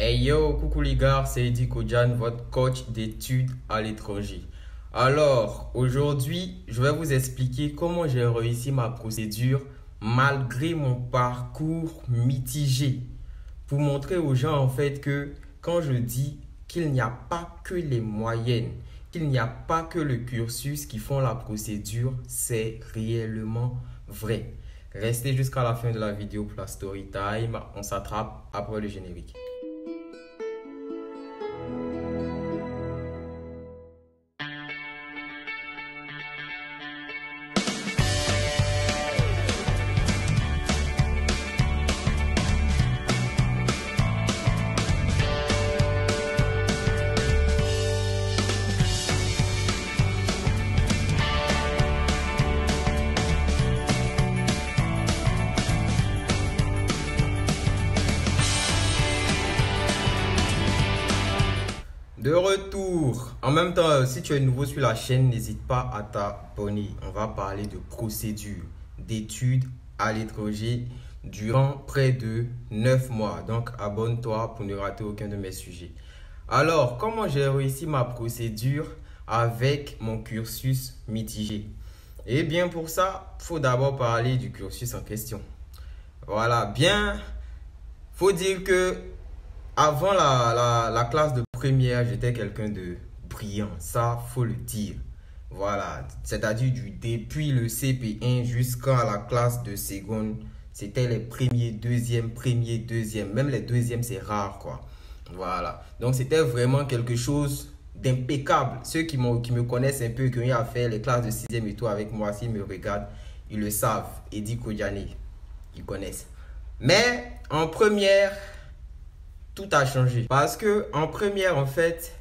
Hey yo, coucou les gars, c'est Eddie Kodjan, votre coach d'études à l'étranger. Alors, aujourd'hui, je vais vous expliquer comment j'ai réussi ma procédure malgré mon parcours mitigé. Pour montrer aux gens en fait que quand je dis qu'il n'y a pas que les moyennes, qu'il n'y a pas que le cursus qui font la procédure, c'est réellement vrai. Restez jusqu'à la fin de la vidéo pour la story time. On s'attrape après le générique. De retour. En même temps, si tu es nouveau sur la chaîne, n'hésite pas à t'abonner. On va parler de procédure d'études à l'étranger durant près de 9 mois. Donc, abonne-toi pour ne rater aucun de mes sujets. Alors, comment j'ai réussi ma procédure avec mon cursus mitigé? Eh bien, pour ça, il faut d'abord parler du cursus en question. Voilà, bien, faut dire que avant la classe de première, j'étais quelqu'un de brillant. Ça, faut le dire. Voilà. C'est-à-dire depuis le CP1 jusqu'à la classe de seconde, c'était les premiers, deuxièmes. Même les deuxièmes, c'est rare, quoi. Voilà. Donc, c'était vraiment quelque chose d'impeccable. Ceux qui me connaissent un peu, qui ont eu à faire les classes de 6e et tout avec moi, s'ils me regardent, ils le savent. Eddie Kodjane, ils connaissent. Mais en première, tout a changé. Parce que en première, en fait,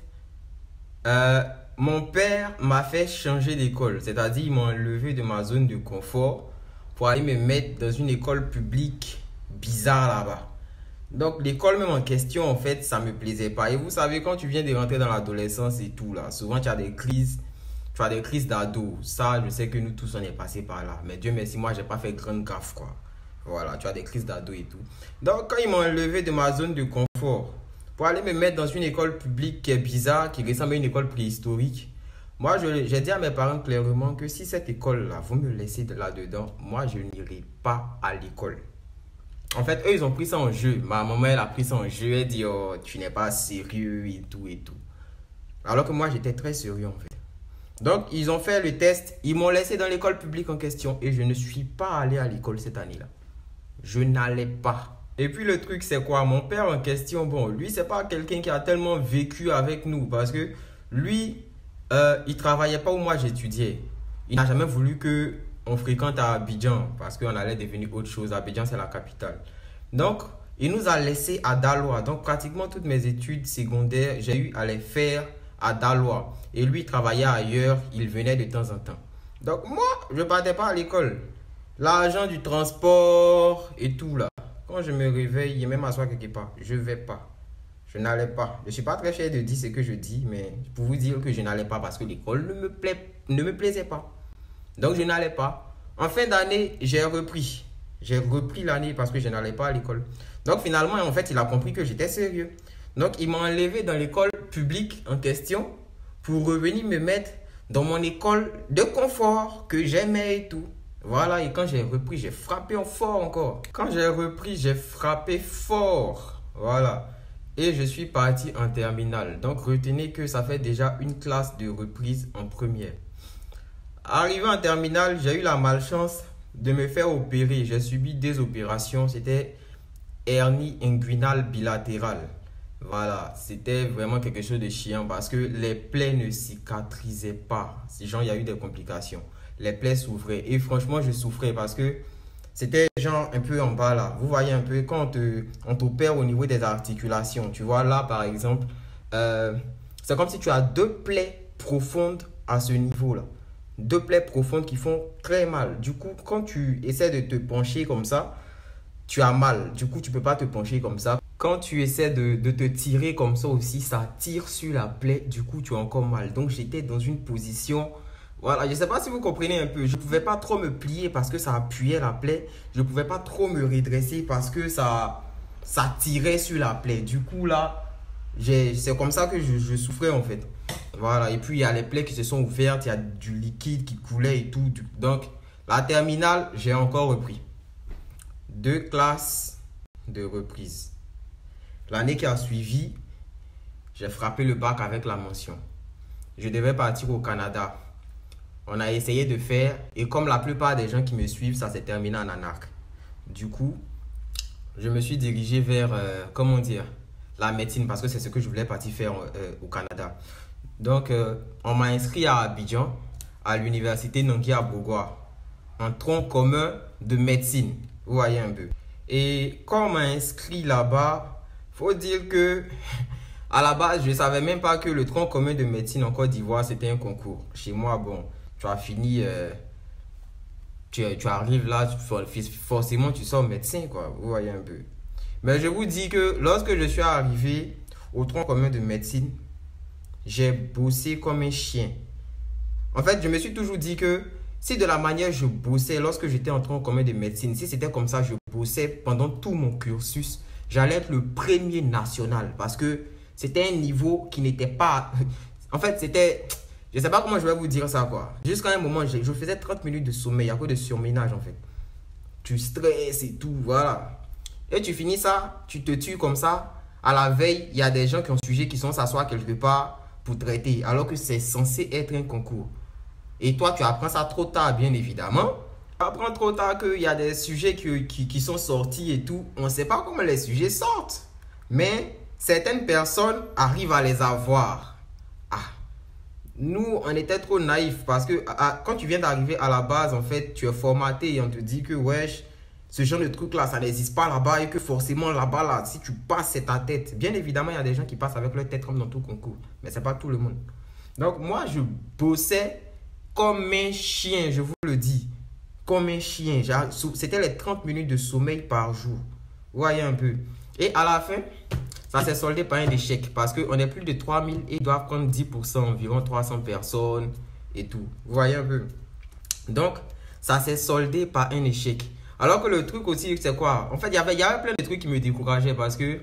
mon père m'a fait changer d'école. C'est-à-dire, il m'a enlevé de ma zone de confort pour aller me mettre dans une école publique bizarre là-bas. Donc, l'école même en question, en fait, ça me plaisait pas. Et vous savez, quand tu viens de rentrer dans l'adolescence et tout, là, souvent, tu as des crises d'ado. Ça, je sais que nous tous, on est passé par là. Mais Dieu merci, moi, j'ai pas fait grande gaffe, quoi. Voilà, tu as des crises d'ado et tout. Donc, quand ils m'ont enlevé de ma zone de confort pour aller me mettre dans une école publique qui est bizarre, qui ressemble à une école préhistorique, moi, j'ai dit à mes parents clairement que si cette école-là, vous me laissez là-dedans, moi, je n'irai pas à l'école. En fait, eux, ils ont pris ça en jeu. Ma maman, elle a pris ça en jeu. Elle dit, oh, tu n'es pas sérieux et tout et tout. Alors que moi, j'étais très sérieux, en fait. Donc, ils ont fait le test. Ils m'ont laissé dans l'école publique en question et je ne suis pas allé à l'école cette année-là. Je n'allais pas. Et puis le truc c'est quoi? Mon père en question, bon, lui c'est pas quelqu'un qui a tellement vécu avec nous parce que lui, il travaillait pas où moi j'étudiais. Il n'a jamais voulu que on fréquente à Abidjan parce qu'on allait devenir autre chose. Abidjan c'est la capitale. Donc, il nous a laissé à Daloa. Donc, pratiquement toutes mes études secondaires, j'ai eu à les faire à Daloa. Et lui, il travaillait ailleurs, il venait de temps en temps. Donc, moi, je partais pas à l'école. L'argent du transport et tout là. Quand je me réveille, et même m'asseoir quelque part, je vais pas. Je n'allais pas. Je suis pas très fier de dire ce que je dis, mais pour vous dire que je n'allais pas parce que l'école ne me plaisait pas. Donc je n'allais pas. En fin d'année, j'ai repris. J'ai repris l'année parce que je n'allais pas à l'école. Donc finalement, en fait, il a compris que j'étais sérieux. Donc il m'a enlevé dans l'école publique en question pour revenir me mettre dans mon école de confort que j'aimais et tout. Voilà, et quand j'ai repris, j'ai frappé fort encore. Quand j'ai repris, j'ai frappé fort. Voilà. Et je suis parti en terminale. Donc, retenez que ça fait déjà une classe de reprise en première. Arrivé en terminale, j'ai eu la malchance de me faire opérer. J'ai subi des opérations. C'était hernie inguinale bilatérale. Voilà, c'était vraiment quelque chose de chiant parce que les plaies ne cicatrisaient pas. Genre, il y a eu des complications. Les plaies s'ouvraient. Et franchement, je souffrais parce que c'était genre un peu en bas là. Vous voyez un peu quand on t'opère au niveau des articulations. Tu vois là, par exemple, c'est comme si tu as deux plaies profondes à ce niveau-là. Deux plaies profondes qui font très mal. Du coup, quand tu essaies de te pencher comme ça, tu as mal. Du coup, tu ne peux pas te pencher comme ça. Quand tu essaies de te tirer comme ça aussi, ça tire sur la plaie. Du coup, tu as encore mal. Donc, j'étais dans une position Voilà, je ne sais pas si vous comprenez un peu. Je ne pouvais pas trop me plier parce que ça appuyait la plaie. Je ne pouvais pas trop me redresser parce que ça ça tirait sur la plaie. Du coup, là, c'est comme ça que je souffrais en fait. Voilà, et puis il y a les plaies qui se sont ouvertes, il y a du liquide qui coulait et tout. Donc, la terminale, j'ai encore repris. 2 classes de reprise. L'année qui a suivi, j'ai frappé le bac avec la mention. Je devais partir au Canada. On a essayé de faire, et comme la plupart des gens qui me suivent, ça s'est terminé en anarque. Du coup, je me suis dirigé vers, comment dire, la médecine, parce que c'est ce que je voulais partir faire au Canada. Donc, on m'a inscrit à Abidjan, à l'université Nangui à Bourgois, en tronc commun de médecine. Vous voyez un peu. Et quand on m'a inscrit là-bas, faut dire que à la base, je ne savais même pas que le tronc commun de médecine en Côte d'Ivoire, c'était un concours. Chez moi, bon, tu as fini, tu arrives là, forcément, tu sors médecin, quoi. Vous voyez un peu. Mais je vous dis que lorsque je suis arrivé au tronc commun de médecine, j'ai bossé comme un chien. En fait, je me suis toujours dit que si de la manière je bossais lorsque j'étais en tronc commun de médecine, si c'était comme ça, je bossais pendant tout mon cursus, j'allais être le premier national parce que c'était un niveau qui n'était pas... En fait, c'était... Je ne sais pas comment je vais vous dire ça, quoi. Jusqu'à un moment, je faisais 30 minutes de sommeil, à cause de surménage, en fait. Tu stresses et tout, voilà. Et tu finis ça, tu te tues comme ça. À la veille, il y a des gens qui ont sujet qui sont s'asseoir quelque part pour traiter, alors que c'est censé être un concours. Et toi, tu apprends ça trop tard, bien évidemment. Tu apprends trop tard qu'il y a des sujets qui sont sortis et tout. On ne sait pas comment les sujets sortent. Mais certaines personnes arrivent à les avoir. Ah, nous, on était trop naïfs parce que quand tu viens d'arriver à la base, en fait, tu es formaté et on te dit que, wesh, ce genre de truc-là, ça n'existe pas là-bas et que forcément là-bas, là, si tu passes, c'est ta tête. Bien évidemment, il y a des gens qui passent avec leur tête comme dans tout concours. Mais ce n'est pas tout le monde. Donc, moi, je bossais comme un chien, je vous le dis. Comme un chien. C'était les 30 minutes de sommeil par jour. Vous voyez un peu. Et à la fin, ça s'est soldé par un échec. Parce qu'on est plus de 3000 et ils doivent prendre 10%, environ 300 personnes et tout. Vous voyez un peu. Donc, ça s'est soldé par un échec. Alors que le truc aussi, c'est quoi? En fait, il y avait plein de trucs qui me décourageaient parce que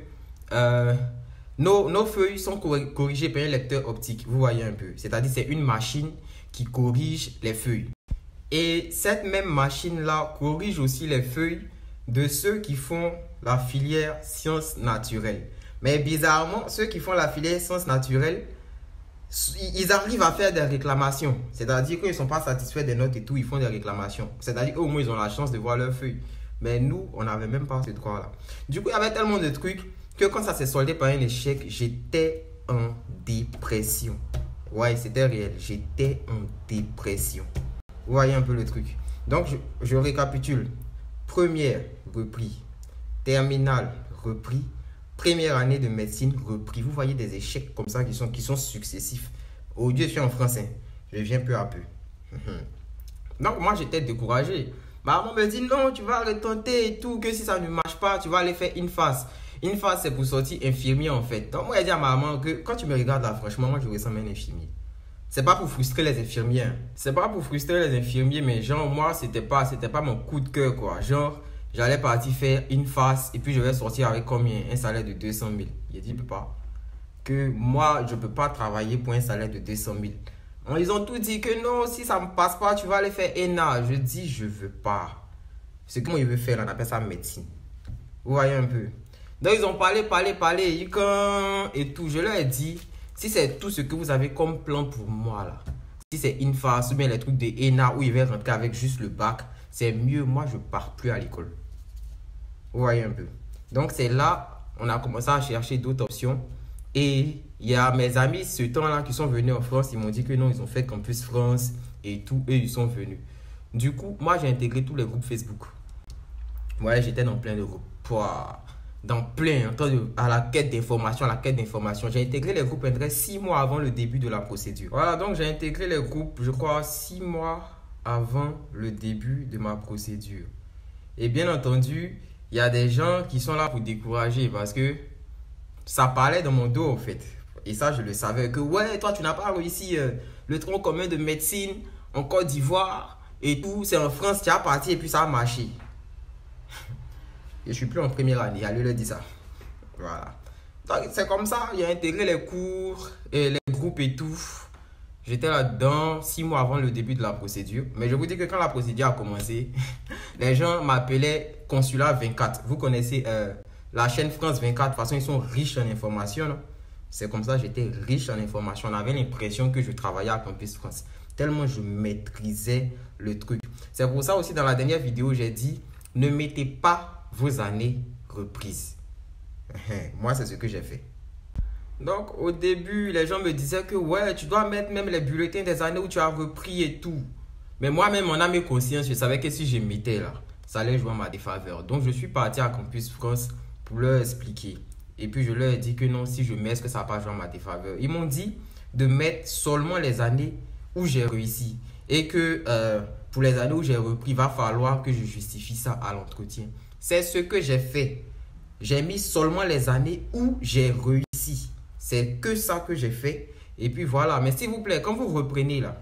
nos feuilles sont corrigées par un lecteur optique. Vous voyez un peu. C'est-à-dire, c'est une machine qui corrige les feuilles. Et cette même machine-là corrige aussi les feuilles de ceux qui font la filière sciences naturelles. Mais bizarrement, ceux qui font la filière sciences naturelles, ils arrivent à faire des réclamations. C'est-à-dire qu'ils ne sont pas satisfaits des notes et tout, ils font des réclamations. C'est-à-dire qu'au moins, ils ont la chance de voir leurs feuilles. Mais nous, on n'avait même pas ce droit-là. Du coup, il y avait tellement de trucs que quand ça s'est soldé par un échec, j'étais en dépression. Ouais, c'était réel. J'étais en dépression. Vous voyez un peu le truc. Donc, je récapitule. Première, repris. Terminale, repris. Première année de médecine, repris. Vous voyez des échecs comme ça qui sont successifs. Au lieu, je suis en français. Je viens peu à peu. Donc, moi, j'étais découragé. Ma maman me dit, non, tu vas retenter et tout. Que si ça ne marche pas, tu vas aller faire une phase. Une phase, c'est pour sortir infirmier, en fait. Donc, moi, j'ai dit à ma maman que quand tu me regardes là, franchement, moi, je ressemble à un infirmier. C'est pas pour frustrer les infirmiers. C'est pas pour frustrer les infirmiers, mais genre, moi, c'était pas mon coup de cœur, quoi. Genre, j'allais partir faire une phase et puis je vais sortir avec combien? Un salaire de 200 000. Il a dit, papa, que moi, je peux pas travailler pour un salaire de 200 000. Ils ont tout dit que non, si ça me passe pas, tu vas aller faire ENA. Je dis, je veux pas. C'est comment ils veulent faire, on appelle ça médecine. Vous voyez un peu. Donc, ils ont parlé, et tout. Je leur ai dit, si c'est tout ce que vous avez comme plan pour moi, là, si c'est une phase ou bien les trucs de ENA où ils vont rentrer avec juste le bac, c'est mieux, moi, je pars plus à l'école. Vous voyez un peu. Donc, c'est là, on a commencé à chercher d'autres options. Et il y a mes amis, ce temps-là, qui sont venus en France, ils m'ont dit que non, ils ont fait Campus France et tout, et ils sont venus. Du coup, moi, j'ai intégré tous les groupes Facebook. Ouais, j'étais dans plein de groupes. Dans plein, à la quête d'information, J'ai intégré les groupes Pinterest 6 mois avant le début de la procédure. Voilà, donc j'ai intégré les groupes, je crois, 6 mois avant le début de ma procédure. Et bien entendu, il y a des gens qui sont là pour décourager parce que ça parlait dans mon dos, en fait. Et ça, je le savais que, ouais, toi, tu n'as pas réussi le tronc commun de médecine en Côte d'Ivoire et tout. C'est en France, tu as parti et puis ça a marché. je suis plus en première année. Allez leur dire ça. Voilà. Donc, c'est comme ça. Il a intégré les cours et les groupes et tout. J'étais là-dedans 6 mois avant le début de la procédure. Mais je vous dis que quand la procédure a commencé, les gens m'appelaient Consulat 24. Vous connaissez la chaîne France 24. De toute façon, ils sont riches en informations. C'est comme ça, j'étais riche en informations. On avait l'impression que je travaillais à Campus France. Tellement je maîtrisais le truc. C'est pour ça aussi, dans la dernière vidéo, j'ai dit, ne mettez pas vos années reprises. Moi, c'est ce que j'ai fait. Donc, au début, les gens me disaient que ouais, tu dois mettre même les bulletins des années où tu as repris et tout. Mais moi-même, mon âme et conscience, je savais que si je mettais là, ça allait jouer à ma défaveur. Donc, je suis parti à Campus France pour leur expliquer. Et puis, je leur ai dit que non, si je mets, est-ce que ça va pas jouer à ma défaveur? Ils m'ont dit de mettre seulement les années où j'ai réussi. Et que pour les années où j'ai repris, il va falloir que je justifie ça à l'entretien. C'est ce que j'ai fait. J'ai mis seulement les années où j'ai réussi. C'est que ça que j'ai fait. Et puis voilà. Mais s'il vous plaît, quand vous reprenez là,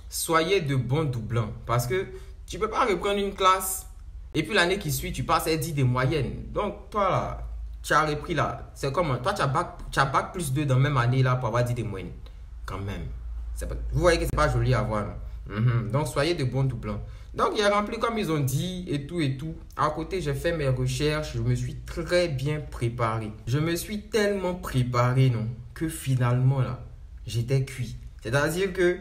soyez de bons doublants. Parce que tu ne peux pas reprendre une classe et puis l'année qui suit, tu passes à 10 de moyenne. Donc toi là, tu as repris là. C'est comme toi, tu as bac plus 2 dans la même année là pour avoir 10 de moyenne. Quand même. Vous voyez que ce n'est pas joli à voir. Donc soyez de bons doublants. Donc il a rempli comme ils ont dit et tout et tout. À côté, j'ai fait mes recherches. Je me suis très bien préparé. Je me suis tellement préparé, non, que finalement là, j'étais cuit. C'est-à-dire que,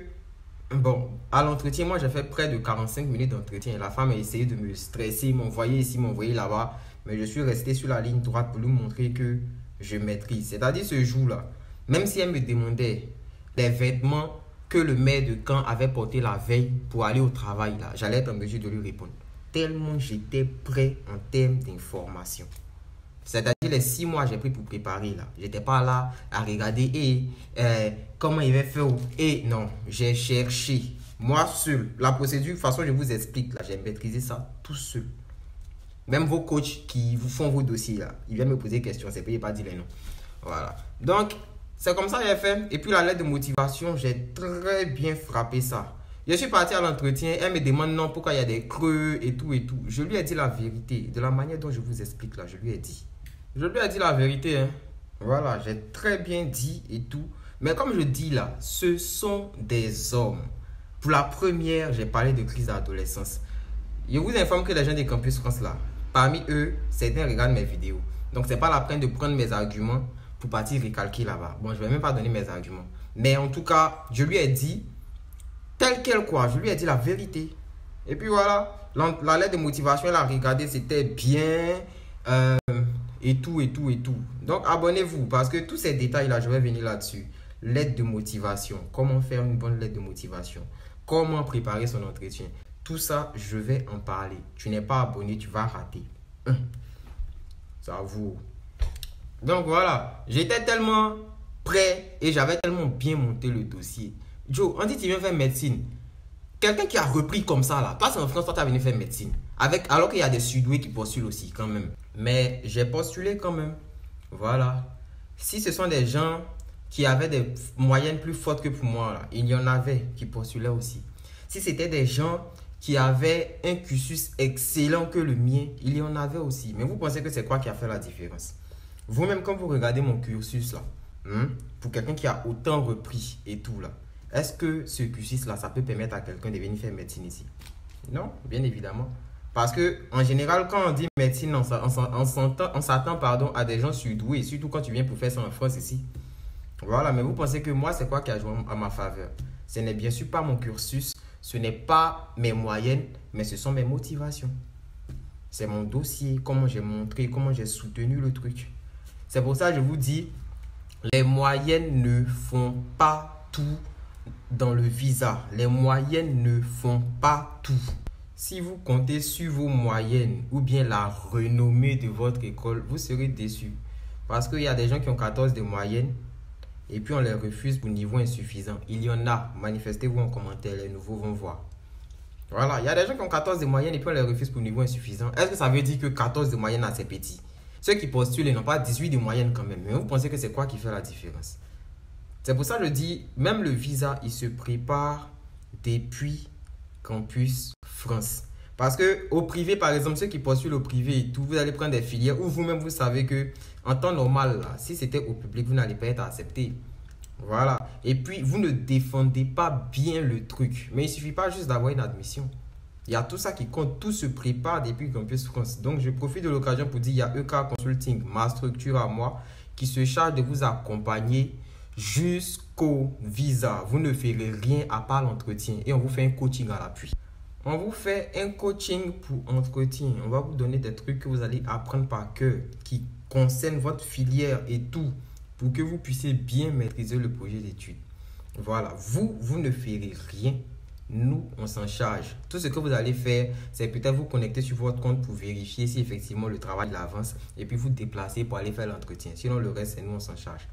bon, à l'entretien, moi j'ai fait près de 45 minutes d'entretien. La femme a essayé de me stresser, m'envoyer ici, m'envoyer là-bas. Mais je suis resté sur la ligne droite pour lui montrer que je maîtrise. C'est-à-dire ce jour-là, même si elle me demandait des vêtements que le maire de Caen avait porté la veille pour aller au travail, là, j'allais être en mesure de lui répondre. Tellement j'étais prêt en termes d'information. C'est-à-dire les 6 mois que j'ai pris pour préparer, là. Je n'étais pas là à regarder comment il va faire. Et non, j'ai cherché. Moi seul. La procédure, de toute façon, je vous explique, là, j'ai maîtrisé ça tout seul. Même vos coachs qui vous font vos dossiers, là, ils viennent me poser des questions. C'est pas, il pas dire les noms. Voilà. Donc, c'est comme ça que j'ai fait. Et puis la lettre de motivation, j'ai très bien frappé ça. Je suis parti à l'entretien. Elle me demande non, pourquoi il y a des creux et tout et tout. Je lui ai dit la vérité. De la manière dont je vous explique là, je lui ai dit. Je lui ai dit la vérité. Hein. Voilà, j'ai très bien dit et tout. Mais comme je dis là, ce sont des hommes. Pour la première, j'ai parlé de crise d'adolescence. Je vous informe que les gens des Campus France là, parmi eux, certains regardent mes vidéos. Donc, c'est pas la peine de prendre mes arguments pour partir recalquer là-bas. Bon, je ne vais même pas donner mes arguments. Mais en tout cas, je lui ai dit, tel quel quoi, je lui ai dit la vérité. Et puis voilà, la lettre de motivation, elle a regardé, c'était bien, et tout, et tout, et tout. Donc, abonnez-vous, parce que tous ces détails-là, je vais venir là-dessus. Lettre de motivation, comment faire une bonne lettre de motivation, comment préparer son entretien. Tout ça, je vais en parler. Tu n'es pas abonné, tu vas rater. Ça vaut. Donc voilà, j'étais tellement prêt et j'avais tellement bien monté le dossier. Joe, on dit que tu viens faire médecine. Quelqu'un qui a repris comme ça là, toi c'est en France, toi tu as venu faire médecine. Alors qu'il y a des sudoués qui postulent aussi quand même. Mais j'ai postulé quand même. Voilà. Si ce sont des gens qui avaient des moyennes plus fortes que pour moi, là, il y en avait qui postulaient aussi. Si c'était des gens qui avaient un cursus excellent que le mien, il y en avait aussi. Mais vous pensez que c'est quoi qui a fait la différence? Vous-même, quand vous regardez mon cursus là, pour quelqu'un qui a autant repris et tout là, est-ce que ce cursus là, ça peut permettre à quelqu'un de venir faire médecine ici? Non, bien évidemment. Parce que en général, quand on dit médecine, on s'attend à des gens surdoués, surtout quand tu viens pour faire ça en France ici. Voilà, mais vous pensez que moi, c'est quoi qui a joué à ma faveur? Ce n'est bien sûr pas mon cursus, ce n'est pas mes moyennes, mais ce sont mes motivations. C'est mon dossier, comment j'ai montré, comment j'ai soutenu le truc. C'est pour ça que je vous dis, les moyennes ne font pas tout dans le visa. Les moyennes ne font pas tout. Si vous comptez sur vos moyennes ou bien la renommée de votre école, vous serez déçus. Parce qu'il y a des gens qui ont 14 de moyenne et puis on les refuse pour niveau insuffisant. Il y en a. Manifestez-vous en commentaire, les nouveaux vont voir. Voilà, il y a des gens qui ont 14 de moyenne et puis on les refuse pour niveau insuffisant. Est-ce que ça veut dire que 14 de moyenne, c'est petit? Ceux qui postulent n'ont pas 18 de moyenne quand même. Mais vous pensez que c'est quoi qui fait la différence? C'est pour ça que je dis, même le visa, il se prépare depuis Campus France. Parce que au privé, par exemple, ceux qui postulent au privé et tout, vous allez prendre des filières où vous-même, vous savez que en temps normal, là, si c'était au public, vous n'allez pas être accepté. Voilà. Et puis, vous ne défendez pas bien le truc. Mais il ne suffit pas juste d'avoir une admission. Il y a tout ça qui compte. Tout se prépare depuis Campus France. Donc, je profite de l'occasion pour dire, il y a EK Consulting, ma structure à moi, qui se charge de vous accompagner jusqu'au visa. Vous ne ferez rien à part l'entretien. Et on vous fait un coaching à l'appui. On vous fait un coaching pour entretien. On va vous donner des trucs que vous allez apprendre par cœur, qui concernent votre filière et tout, pour que vous puissiez bien maîtriser le projet d'études. Voilà, vous ne ferez rien. Nous, on s'en charge. Tout ce que vous allez faire, c'est peut-être vous connecter sur votre compte pour vérifier si effectivement le travail avance et puis vous déplacer pour aller faire l'entretien. Sinon, le reste, c'est nous, on s'en charge.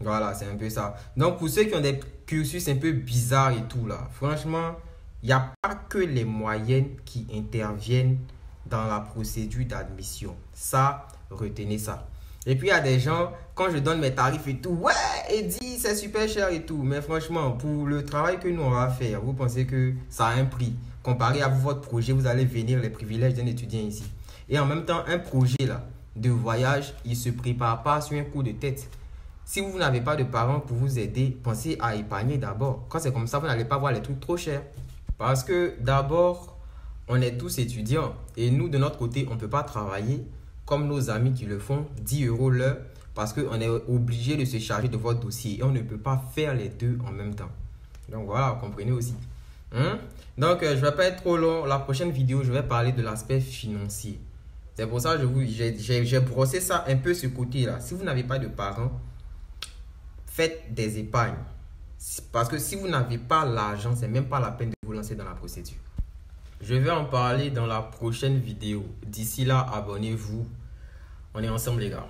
Voilà, c'est un peu ça. Donc, pour ceux qui ont des cursus un peu bizarres et tout là, franchement, il n'y a pas que les moyennes qui interviennent dans la procédure d'admission. Ça, retenez ça. Et puis, il y a des gens, quand je donne mes tarifs et tout, ouais, Eddie, c'est super cher et tout. Mais franchement, pour le travail que nous, on va faire, vous pensez que ça a un prix. Comparé à votre projet, vous allez venir les privilèges d'un étudiant ici. Et en même temps, un projet là, de voyage, il ne se prépare pas sur un coup de tête. Si vous n'avez pas de parents pour vous aider, pensez à épargner d'abord. Quand c'est comme ça, vous n'allez pas voir les trucs trop chers. Parce que d'abord, on est tous étudiants. Et nous, de notre côté, on ne peut pas travailler comme nos amis qui le font, 10 € l'heure, parce qu'on est obligé de se charger de votre dossier. Et on ne peut pas faire les deux en même temps. Donc voilà, comprenez aussi. Donc, je ne vais pas être trop long. La prochaine vidéo, je vais parler de l'aspect financier. C'est pour ça que j'ai brossé ça un peu ce côté-là. Si vous n'avez pas de parents, faites des épargnes. Parce que si vous n'avez pas l'argent, c'est même pas la peine de vous lancer dans la procédure. Je vais en parler dans la prochaine vidéo. D'ici là, abonnez-vous. On est ensemble les gars.